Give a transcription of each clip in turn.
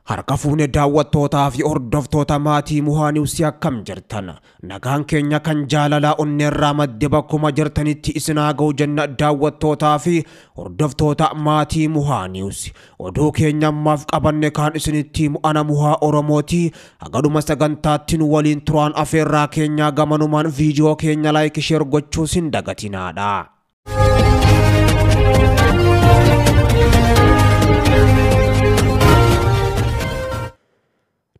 Harka fuune daawwattootaa fi hordoftoota maatii Muhaa Niwus akkam jirtan. Nagaan keenya kan jaalalaa onneerraa madde bakkuma jirtanitti isin haa ga'u jenna daawwattootaa fi hordoftoota maatii Muhaa Niwus. Oduu keenya ammaaf qabanne kan isinitti ana Muhaa Oromooti. Hagadhuma sagantaatti nu waliin turaan afeerraa keenya gamanumaan viidiyoo keenya like share gochuu sin dagatinaadha.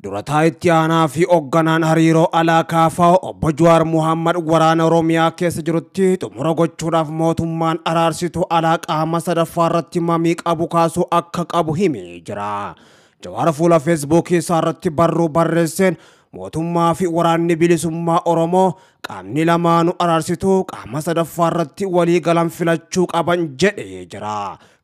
Durataa itti aanaa fi hoogganaan hariiroo alaa KFO obbo Jawaar Mohaammed waraana Oromiyaa keessa jirutti xumura gochuudhaaf mootummaan araarsituu alaa qaama sadaffaa irratti mamii qabu kaasuu akka qabu himee jira. Jawaar fuula Facebook isaa irratti barruu barreesseen mootummaa fi waraanni bilisummaa Oromoo qaamni lamaanuu araarsituu qaama sadaffaa irratti walii galan filachuu qaban jedhee jira.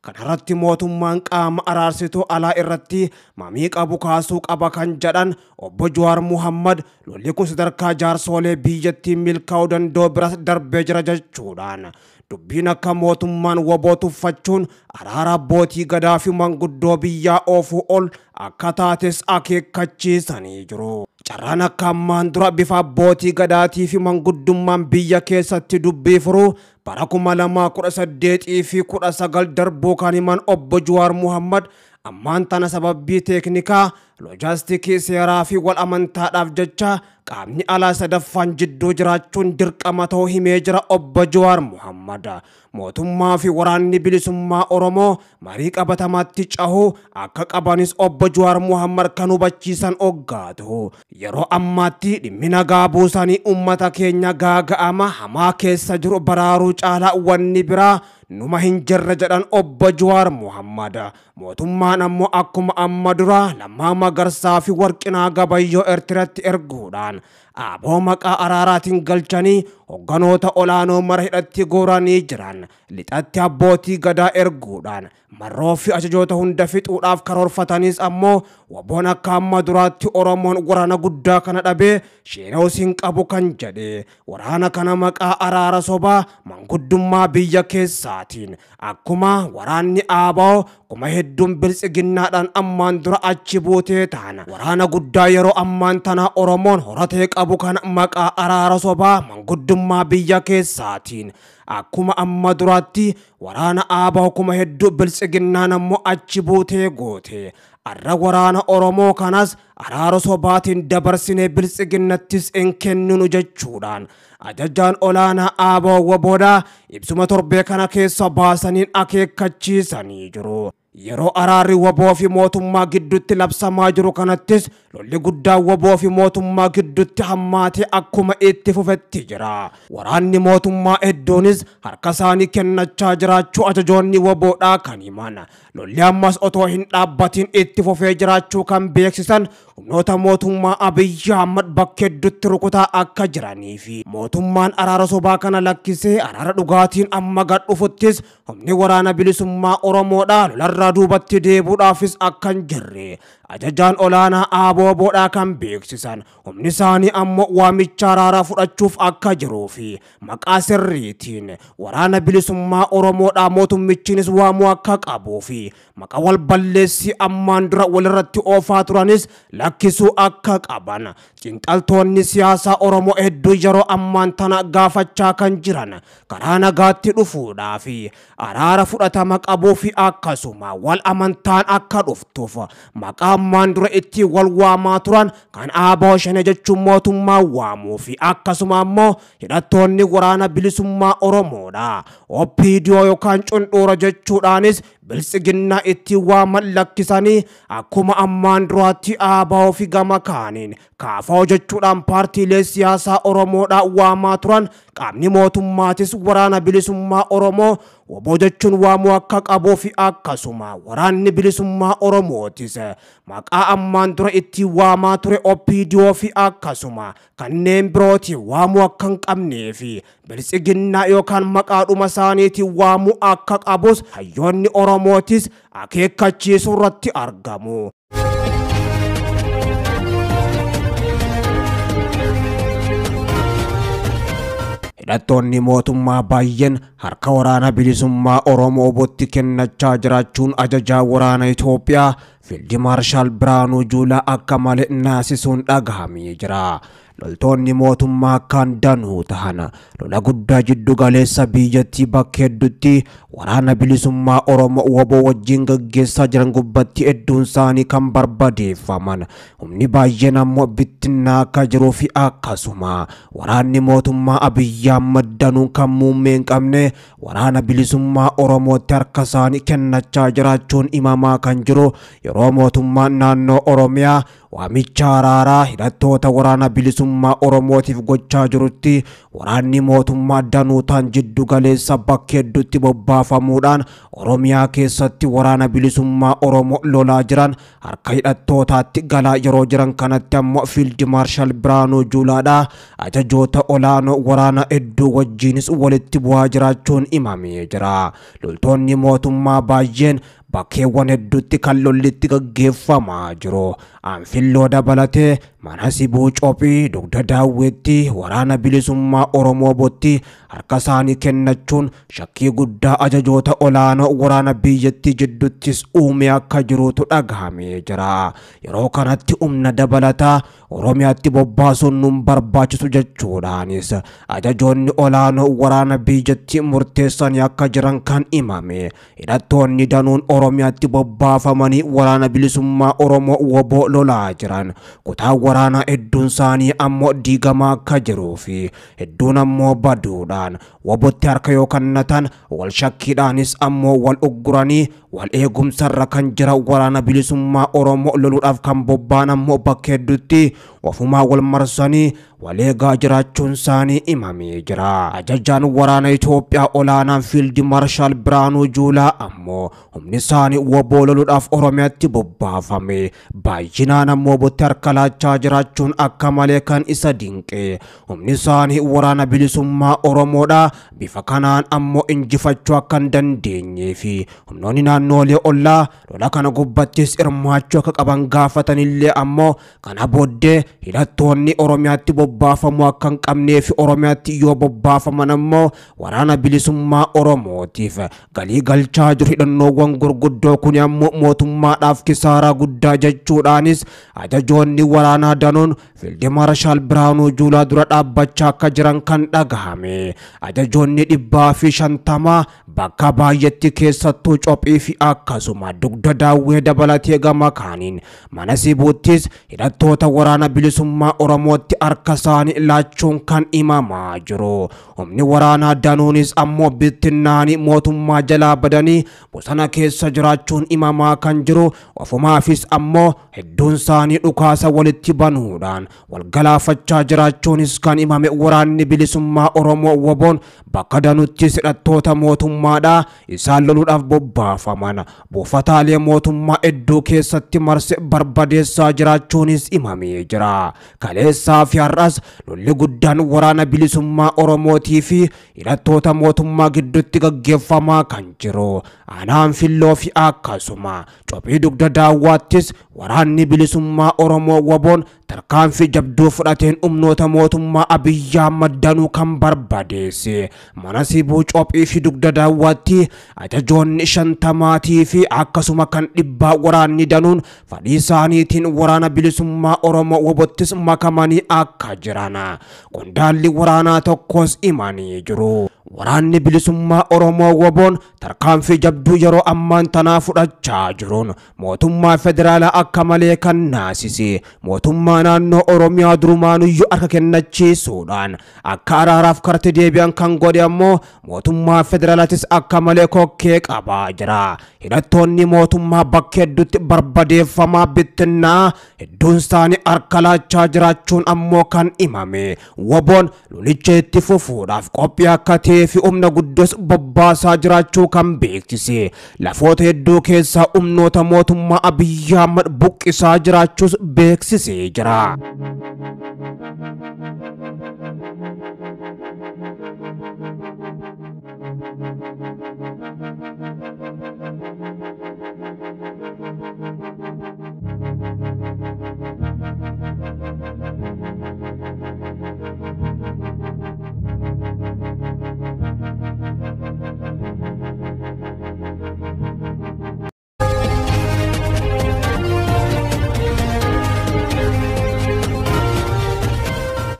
Kanarratti mootummaan qaama araarsituu alaa irratti mamii qabu kaasuu qaba kan jedhan obbo Jawaar Mohaammed lolli kun sadarkaa jaarsoolee biyyattii milkaa'uu danda'u biras darbee jira jechuudhaan dubbiin akka mootummaan waboo tuffachuun araara abbootii gadaa fi manguddoo biyyaa oofuu ol akka taates akeekkachiisanii jiru. Carraan akka ammaan dura bifa abbootii gadaatii fi manguddummaan biyya keessatti dubbii furuu bara 2018 fi 19 darbuu kan himan obbo Jawaar Mohaammed ammaan tana sababbii teeknikaa loojistiikii seeraa fi wal amantaadhaaf jecha qaamni alaa sadaffaan jidduu jiraachuun dirqama ta'uu himee jira obbo Jawaar Mohaammed. Mootummaa fi waraanni bilisummaa Oromoo marii qabatamaatti cahuu akka qabanis obbo Jawaar Mohaammed kan hubachiisan hoggaatu. Yeroo ammaatti dhimmi nagaa buusanii uummata keenya gaaga'ama hamaa keessa jiru baraaruu caalaa wanni biraa numa hin jirre jedhan obbo Jawaar Mohaammed. Mootummaan ammoo akkuma amma dura Lammaa Magarsaa fi Warqinaa Gabayyoo Eertiraatti erguudhaan aboo maqaa araaraatiin galchanii hogganoota olaanoo mara hidhatti gooranii jiran lixatti abbootii gadaa erguudhaan marroo fi ajajoota hunda fixuudhaaf karoorfatanis ammoo waboon akka amma duraatti Oromoon waraana guddaa kana dhabee sheenaus hin qabu kan jedhe waraana kana maqaa araara sobaa manguddummaa biyya keessaatiin akkuma waraanni ABO kuma hedduun biltsiginnaadhaan ammaan dura achi buutee taana waraana guddaa yeroo ammaan tana Oromoon horatee qabu kan maqaa araara sobaa manguddummaa biyya keessaatiin akkuma amma duraatti waraana ABO kuma hedduu biltsiginnaan ammoo achi buutee goote arra waraana Oromoo kanas araara sobaatiin dabarsinee biltsiginnattis hin kenninu jechuudhaan ajajaan olaanaa ABO waboodhaa ibsuma torbee kana keessa baasaniin akeekkachiisanii jiru. Yeroo araarri waboo fi mootummaa gidduutti labsamaa jiru kanattis lolli guddaa waboo fi mootummaa gidduutti hammaatee akkuma itti fufetti jira. Waraanni mootummaa hedduunis harka isaanii kennachaa jiraachuu ajajoonni waboodhaa kan himan. Lolli ammas otoo hin dhaabbatiin itti fufee jiraachuu kan beeksisan humnoota mootummaa Abiyyi Ahmad bakka hedduutti rukutaa akka jiranii fi mootummaan araara sobaa kana lakkisee araara dhugaatiin amma gad dhufuttis humni waraana bilisummaa Oromoodhaa lolarraa duubatti deebuudhaafis akkan jirre ajajaan olaanaa ABO'dhaa kan beeksisan humni isaanii ammoo waamicha araaraa fudhachuuf akka jiruu fi maqaa sirriitiin waraana bilisummaa Oromoodhaa mootummichiinis waamuu akka qabuu fi maqaa wal balleessii ammaan dura walirratti oofaa turanis lakkisuu akka qaban xiinxaltoonni siyaasaa Oromoo hedduu yeroo ammaan tana gaafachaa kan jiran karaa nagaatti dhufuudhaa fi araara fudhatama qabuu fi akkasuma wal amantaan akka dhuftuuf maqaa ammaan dura itti wal waamaa turan kan ABO shane jechuun mootummaa waamuu fi akkasuma ammoo hidhattoonni waraana bilisummaa Oromoodha OPDO yookaan cundhuura jechuudhaanis biltsiginnaa itti waaman lakkisanii akkuma ammaan duraatti ABO fi gama kaaniin KFO jechuudhaan paartiilee siyaasaa Oromoodhaa waamaa turan qaamni mootummaatis waraana bilisummaa Oromoo waboo jechuun waamuu akka qabuu fi akkasuma waraanni bilisummaa Oromootis maqaa ammaan dura itti waamaa ture OPDO fi akkasuma kanneen birooti waamuu akka hin qabnee fi biltsiginnaa yookaan maqaadhuma isaaniitiin waamuu akka qabus hayyoonni Oromootis akeekkachiisuu irratti argamu. hidhattoonni mootummaa baay'een harka waraana bilisummaa Oromoo botti kennachaa jiraachuun ajajaa waraana Itoophiyaa Fiild Maarshaal Biraanuu Juulaa akka malee naasisuun dhagahamee jira. Loltoonni mootummaa kan danuu tahan lola guddaa jiddu galeessa biyyattii bakka hedduutti waraana bilisummaa Oromoo WBO wajjin gaggeessaa jiran gubbatti hedduun isaanii kan barbadeeffaman, humni baay'een ammoo bittinnaa akka jiruu fi akkasuma waraanni mootummaa Abiyyi Ahmad danuu kan muummee hin qabne waraana bilisummaa Oromootti harka isaanii kennachaa jiraachuun himamaa kan jiru yeroo mootummaan naannoo Oromiyaa waamicha araaraa hidhattoota waraana bilisummaa Oromootiif gochaa jirutti waraanni mootummaa danuu tan jiddu galeessa bakka hedduutti bobbaafamuudhaan Oromiyaa keessatti waraana bilisummaa Oromoo lolaa jiran harka hidhattootaatti galaa yeroo jiran kanatti ammoo Fiild Maarshaal Biraanuu Juulaadha ajajoota olaanoo waraana hedduu wajjinis walitti bu'aa jiraachuun himamee jira. Loltoonni mootummaa baay'een bakkeewwan hedduutti kan lollitti gaggeeffamaa jiru. Anfilloo dabalatee mana Sibuu Cophii Dugda Daawwetti waraana bilisummaa Oromoo botti harka isaanii kennachuun shakkii guddaa ajajoota olaanoo waraana biyyattii jidduuttis uumee akka jirutu dhagahamee jira. Yeroo kanatti humna dabalataa Oromiyaatti bobbaasuun nun barbaachisu jechuudhaanis ajajoonni olaanoo waraana biyyattii murteessanii akka jiran kan himame. Hidhattoonni danuun Oromiyaatti bobbaafamanii waraana bilisummaa Oromoo WBO lolaa jiran kutaa waraana hedduun isaanii ammoo diigamaa akka jiruu fi hedduun ammoo baduudhaan WBOtti harka yoo kennatan wal shakkiidhaanis ammoo wal ugguranii wal eegumsarra kan jira waraana bilisummaa Oromoo loluudhaaf kan bobba'an ammoo bakka hedduutti ofumaa wal marsanii wal eegaa jiraachuun isaanii himamee jira. Ajajaan waraana Itoophiyaa olaanaan Fiild Maarshaal Biraanuu Juulaa ammoo humni isaanii WBO loluudhaaf Oromiyaatti bobbaafame baay'inaan ammoo botti harka laachaa jiraachuun akka malee kan isa dinqe. Humni isaanii waraana bilisummaa Oromoodha bifa kanaan ammoo injifachuu akka hin dandeenyee fi humnoonni naannoolee ollaa lola kana gubbattis hirmaachuu akka qaban gaafatanillee ammoo kana booddee hidhattoonni Oromiyaatti bobbaafamu akka hin qabnee fi Oromiyaatti yoo bobbaafaman ammoo waraana bilisummaa Oromootiif galii galchaa jiru hidhannoowwan gurguddoo kun ammoo mootummaadhaaf kisaaraa guddaa jechuudhaanis ajajoonni waraanaa danuun Fiild Maarshaal Biraanuu Juulaa dura dhaabbachaa akka jiran kan dhagahame. Ajajoonni 150 bakka baay'eetti keessattuu Cophii fi akkasuma Dugda Daawwee dabalatee gama kaaniin mana Sibuuttis hidhattoota waraana bilisummaa Oromootti harka isaanii laachuun kan himamaa jiru. Humni waraanaa danuunis ammoo bittinnaanii mootummaa jalaa badanii bosona keessa jiraachuun himamaa kan jiru. Ofumaafis ammoo hedduun isaanii dhukaasa walitti banuudhaan wal galaafachaa jiraachuunis kan himame. Waraanni bilisummaa Oromoo WBO'n bakka danuttis hidhattoota mootummaadha isaan loluudhaaf bobbaafaman buufataalee mootummaa hedduu keessatti marse barbadeessaa jiraachuunis himamee jira. Kaleessaa fi har'as lolli guddaan waraana bilisummaa Oromootii fi hidhattoota mootummaa gidduutti gaggeeffamaa kan jiru. Anfilloo fi akkasuma Cophii Dugda Daawwaattis waraanni bilisummaa Oromoo WBO'n tarkaanfii jabduu fudhateen humnoota mootummaa Abiyyi Ahmad danuu kan barbadeesse. Mana Sibuu Cophii fi Dugda Daawwaatti ajajoonni 50 fi akkasuma kan 100 waraanni danuun fedhii isaaniitiin waraana bilisummaa Oromoo WBO'ttis makamanii akka jiran qondaalli waraanaa tokkos himanii jiru. Waraanni bilisummaa Oromoo WBO'n tarkaanfii jabduu yeroo ammaan tanaa fudhachaa jiruun mootummaa federaalaa akka malee kan naasise. Mootummaa naannoo Oromiyaa durumaanuyyuu harka kennachiisuudhaan akka araaraaf karti deebi'an kan godhe ammoo mootummaa federaalaatis akka malee kokkee qabaa jira. Hidhattoonni mootummaa bakka hedduutti barbadeeffamaa bittinnaa hedduun isaanii harka laachaa jiraachuun ammoo kan himame. WBO'n lolicha itti fufuudhaaf qophii akka ta'e fi humna guddos bobbaasaa jiraachuu kan beeksise. Lafoota hedduu keessaa humnoota mootummaa Abiyyi Ahmad buqqisaa jiraachuus beeksisee jira.